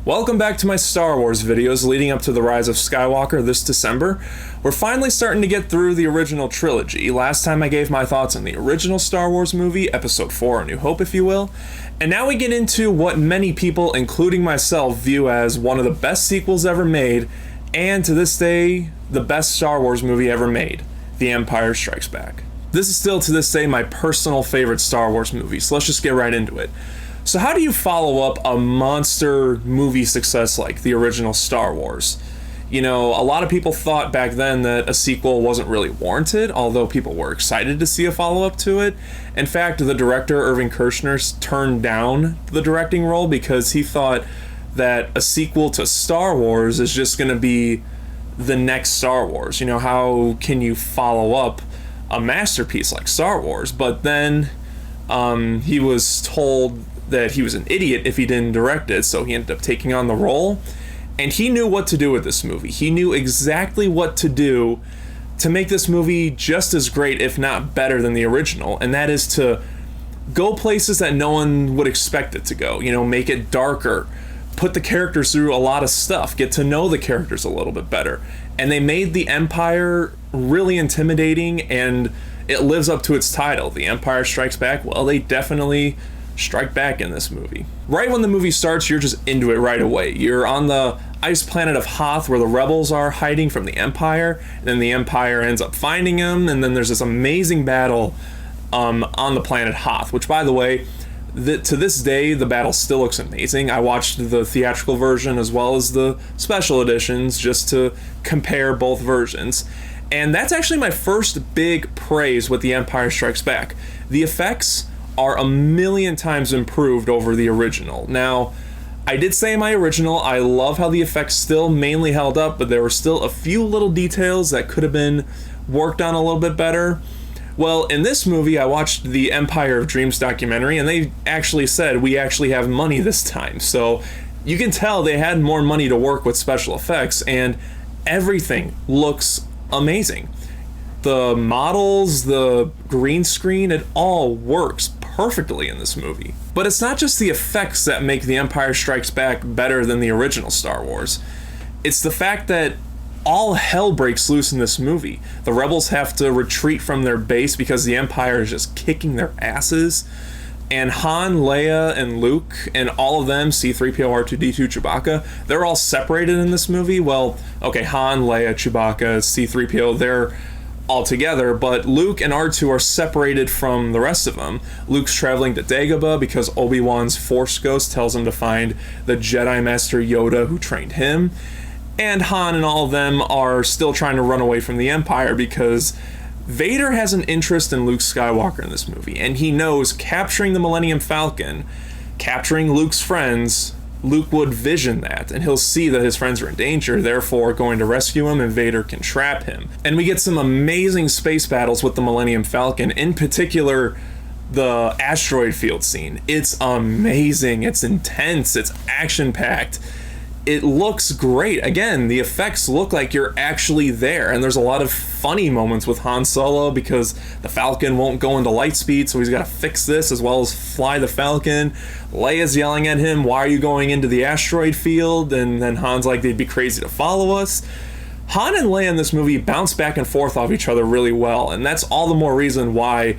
Welcome back to my Star Wars videos leading up to the Rise of Skywalker this December. We're finally starting to get through the original trilogy. Last time I gave my thoughts on the original Star Wars movie, Episode 4, A New Hope if you will, and now we get into what many people, including myself, view as one of the best sequels ever made, and to this day, the best Star Wars movie ever made, The Empire Strikes Back. This is still to this day my personal favorite Star Wars movie, so let's just get right into it. So how do you follow up a monster movie success like the original Star Wars? You know, a lot of people thought back then that a sequel wasn't really warranted, although people were excited to see a follow-up to it. In fact, the director, Irving Kershner, turned down the directing role because he thought that a sequel to Star Wars is just going to be the next Star Wars. You know, how can you follow up a masterpiece like Star Wars? But then he was told that he was an idiot if he didn't direct it, so he ended up taking on the role. And he knew what to do with this movie. He knew exactly what to do to make this movie just as great, if not better, than the original, and that is to go places that no one would expect it to go. You know, make it darker, put the characters through a lot of stuff, get to know the characters a little bit better. And they made the Empire really intimidating, and it lives up to its title, The Empire Strikes Back. Well, they definitely strike back in this movie. Right when the movie starts, you're just into it right away. You're on the ice planet of Hoth where the rebels are hiding from the Empire, and then the Empire ends up finding them, and then there's this amazing battle on the planet Hoth, which, by the way, to this day, the battle still looks amazing. I watched the theatrical version as well as the special editions just to compare both versions. And that's actually my first big praise with The Empire Strikes Back. The effects are a million times improved over the original. Now, I did say in my original, I love how the effects still mainly held up, but there were still a few little details that could have been worked on a little bit better. Well, in this movie, I watched the Empire of Dreams documentary, and they actually said, we actually have money this time. So you can tell they had more money to work with special effects, and everything looks amazing. The models, the green screen, it all works perfectly in this movie. But it's not just the effects that make The Empire Strikes Back better than the original Star Wars. It's the fact that all hell breaks loose in this movie. The rebels have to retreat from their base because the Empire is just kicking their asses. And Han, Leia, and Luke, and all of them, C-3PO, R2-D2, Chewbacca, they're all separated in this movie. Well, okay, Han, Leia, Chewbacca, C-3PO, they're all together, but Luke and R2 are separated from the rest of them. Luke's traveling to Dagobah because Obi-Wan's Force Ghost tells him to find the Jedi Master Yoda who trained him. And Han and all of them are still trying to run away from the Empire because Vader has an interest in Luke Skywalker in this movie, and he knows capturing the Millennium Falcon, capturing Luke's friends, Luke would vision that, and he'll see that his friends are in danger, therefore going to rescue him, and Vader can trap him. And we get some amazing space battles with the Millennium Falcon, in particular, the asteroid field scene. It's amazing, it's intense, it's action-packed. It looks great. Again, the effects look like you're actually there, and there's a lot of funny moments with Han Solo because the Falcon won't go into light speed, so he's got to fix this as well as fly the Falcon. Leia's yelling at him, why are you going into the asteroid field? And then Han's like, they'd be crazy to follow us. Han and Leia in this movie bounce back and forth off each other really well, and that's all the more reason why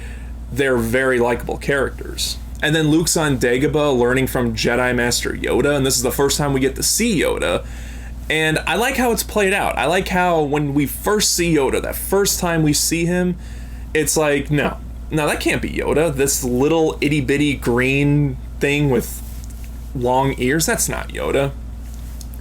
they're very likable characters. And then Luke's on Dagobah learning from Jedi Master Yoda, and this is the first time we get to see Yoda. And I like how it's played out. I like how when we first see Yoda, that first time we see him, it's like, no, that can't be Yoda. This little itty-bitty green thing with long ears, that's not Yoda.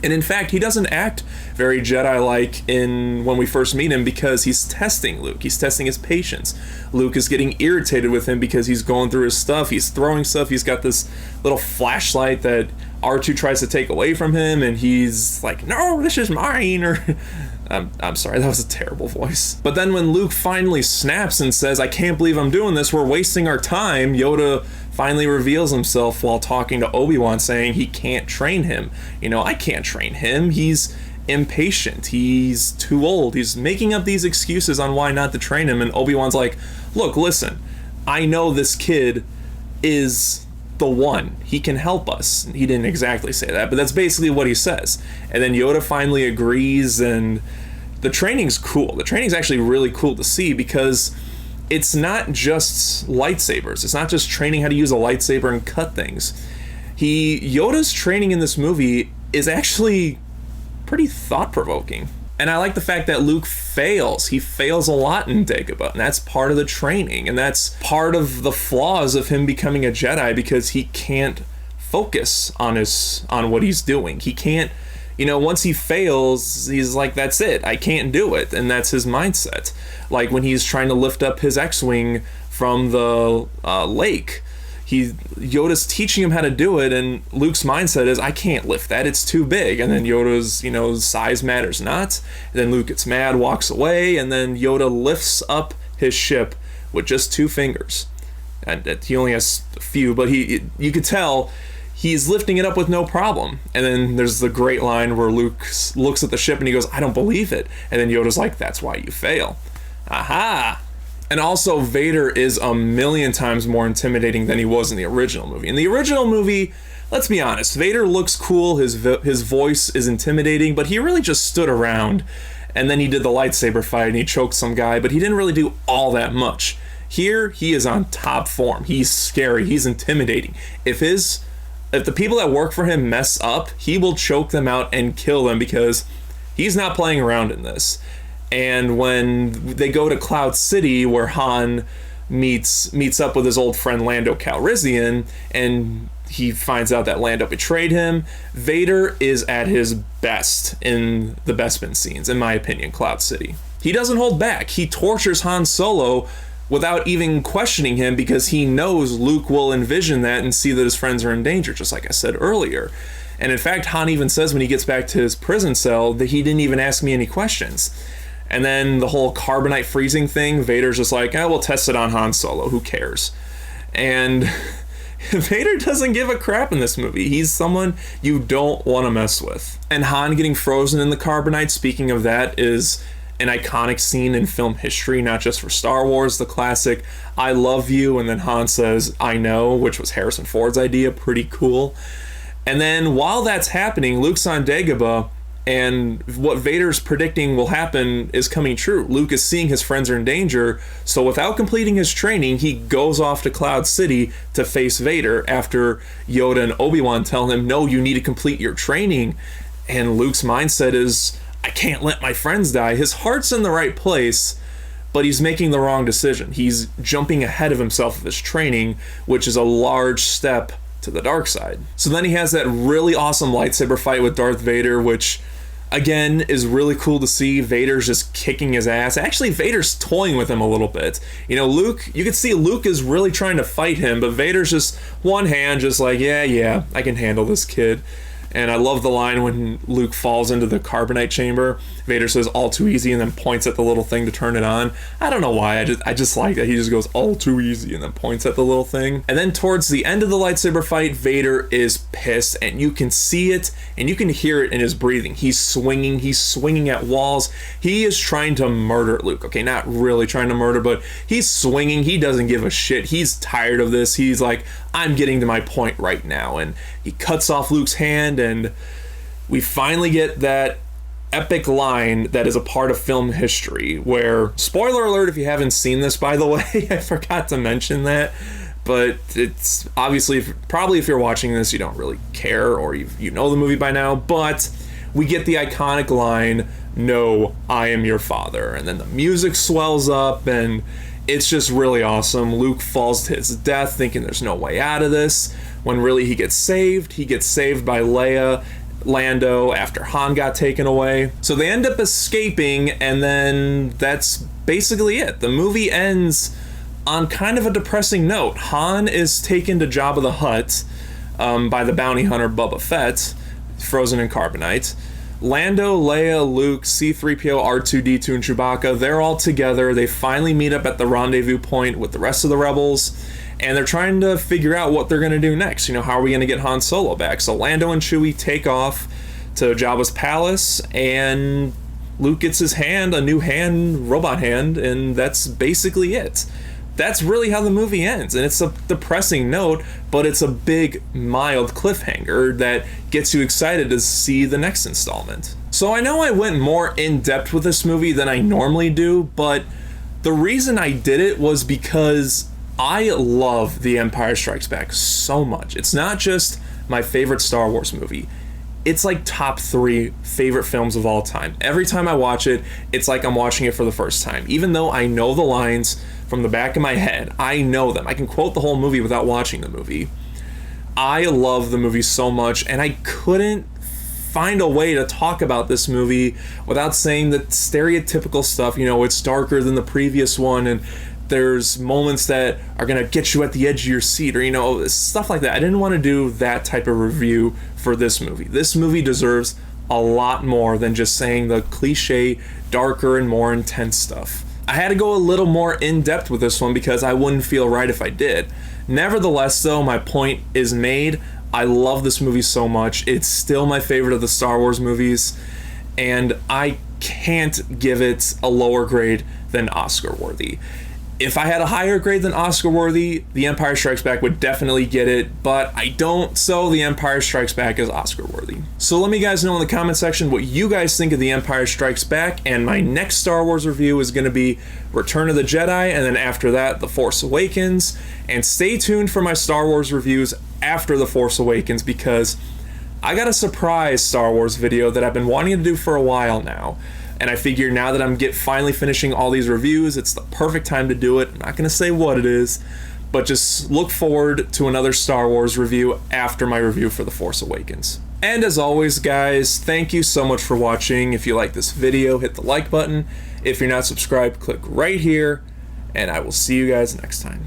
And in fact, he doesn't act very Jedi-like when we first meet him because he's testing Luke. He's testing his patience. Luke is getting irritated with him because he's going through his stuff. He's throwing stuff. He's got this little flashlight that R2 tries to take away from him, and he's like, no, this is mine, or... I'm sorry, that was a terrible voice. But then when Luke finally snaps and says, I can't believe I'm doing this, we're wasting our time, Yoda finally reveals himself while talking to Obi-Wan, saying he can't train him. You know, I can't train him. He's impatient. He's too old. He's making up these excuses on why not to train him, and Obi-Wan's like, look, listen, I know this kid is the one. He can help us. He didn't exactly say that, but that's basically what he says. And then Yoda finally agrees, and the training's cool. The training's actually really cool to see because it's not just lightsabers. It's not just training how to use a lightsaber and cut things. Yoda's training in this movie is actually pretty thought-provoking. And I like the fact that Luke fails. He fails a lot in Dagobah, and that's part of the training, and that's part of the flaws of him becoming a Jedi, because he can't focus on what he's doing. He can't, once he fails, he's like, that's it, I can't do it, and that's his mindset. Like when he's trying to lift up his X-Wing from the lake, Yoda's teaching him how to do it, and Luke's mindset is, I can't lift that, it's too big. And then Yoda's, size matters not. And then Luke gets mad, walks away, and then Yoda lifts up his ship with just 2 fingers. And he only has a few, but you could tell he's lifting it up with no problem. And then there's the great line where Luke looks at the ship and he goes, I don't believe it. And then Yoda's like, that's why you fail. Aha! And also, Vader is a million times more intimidating than he was in the original movie. In the original movie, let's be honest, Vader looks cool, his voice is intimidating, but he really just stood around, and then he did the lightsaber fight and he choked some guy, but he didn't really do all that much. Here, he is on top form. He's scary, he's intimidating. If the people that work for him mess up, he will choke them out and kill them, because he's not playing around in this. And when they go to Cloud City, where Han meets up with his old friend Lando Calrissian, and he finds out that Lando betrayed him, Vader is at his best in the Bespin scenes, in my opinion, Cloud City. He doesn't hold back. He tortures Han Solo without even questioning him, because he knows Luke will envision that and see that his friends are in danger, just like I said earlier. And in fact, Han even says when he gets back to his prison cell that he didn't even ask me any questions. And then the whole carbonite freezing thing, Vader's just like, we'll test it on Han Solo, who cares? And Vader doesn't give a crap in this movie. He's someone you don't want to mess with. And Han getting frozen in the carbonite, speaking of that, is an iconic scene in film history, not just for Star Wars. The classic, I love you, and then Han says, I know, which was Harrison Ford's idea, pretty cool. And then while that's happening, Luke's on Dagobah, and what Vader's predicting will happen is coming true. Luke is seeing his friends are in danger, so without completing his training, he goes off to Cloud City to face Vader after Yoda and Obi-Wan tell him, no, you need to complete your training. And Luke's mindset is, I can't let my friends die. His heart's in the right place, but he's making the wrong decision. He's jumping ahead of himself with his training, which is a large step to the dark side. So then he has that really awesome lightsaber fight with Darth Vader, which again is really cool to see. Vader's just kicking his ass. Actually, Vader's toying with him a little bit. Luke, you can see Luke is really trying to fight him, but Vader's just one hand, just like, yeah, I can handle this kid. And I love the line when Luke falls into the carbonite chamber. Vader says, all too easy, and then points at the little thing to turn it on. I don't know why, I just like that. He just goes, all too easy, and then points at the little thing. And then towards the end of the lightsaber fight, Vader is pissed, and you can see it, and you can hear it in his breathing. He's swinging at walls. He is trying to murder Luke. Okay, not really trying to murder, but he's swinging. He doesn't give a shit. He's tired of this. He's like, I'm getting to my point right now. And he cuts off Luke's hand, and we finally get that epic line that is a part of film history where, spoiler alert if you haven't seen this, by the way, I forgot to mention that, but it's obviously, probably if you're watching this, you don't really care, or you know the movie by now, but we get the iconic line, no, I am your father, and then the music swells up, and it's just really awesome. Luke falls to his death thinking there's no way out of this, when really he gets saved. He gets saved by Lando after Han got taken away. So they end up escaping, and then that's basically it. The movie ends on kind of a depressing note. Han is taken to Jabba the Hutt by the bounty hunter Boba Fett, frozen in carbonite. Lando, Leia, Luke, C-3PO, R2-D2, and Chewbacca, they're all together. They finally meet up at the rendezvous point with the rest of the rebels, and they're trying to figure out what they're going to do next. How are we going to get Han Solo back? So Lando and Chewie take off to Jabba's palace, and Luke gets his hand, a new hand, robot hand, and that's basically it. that's really how the movie ends. And it's a depressing note, but it's a big, mild cliffhanger that gets you excited to see the next installment. So I know I went more in depth with this movie than I normally do, but the reason I did it was because I love The Empire Strikes Back so much. It's not just my favorite Star Wars movie. It's like top 3 favorite films of all time. Every time I watch it, it's like I'm watching it for the first time. Even though I know the lines from the back of my head, I know them. I can quote the whole movie without watching the movie. I love the movie so much, and I couldn't find a way to talk about this movie without saying the stereotypical stuff. You know, it's darker than the previous one, and there's moments that are gonna get you at the edge of your seat, or, you know, stuff like that. I didn't want to do that type of review for this movie. This movie deserves a lot more than just saying the cliche, darker and more intense stuff. I had to go a little more in depth with this one because I wouldn't feel right if I did. Nevertheless, though, my point is made. I love this movie so much. It's still my favorite of the Star Wars movies, and I can't give it a lower grade than Oscar worthy. If I had a higher grade than Oscar worthy, The Empire Strikes Back would definitely get it, but I don't, so The Empire Strikes Back is Oscar worthy. So let me guys know in the comment section what you guys think of The Empire Strikes Back, and my next Star Wars review is going to be Return of the Jedi, and then after that, The Force Awakens. And stay tuned for my Star Wars reviews after The Force Awakens, because I got a surprise Star Wars video that I've been wanting to do for a while now. And I figure now that I'm finally finishing all these reviews, it's the perfect time to do it. I'm not going to say what it is, but just look forward to another Star Wars review after my review for The Force Awakens. And as always, guys, thank you so much for watching. If you like this video, hit the like button. If you're not subscribed, click right here, and I will see you guys next time.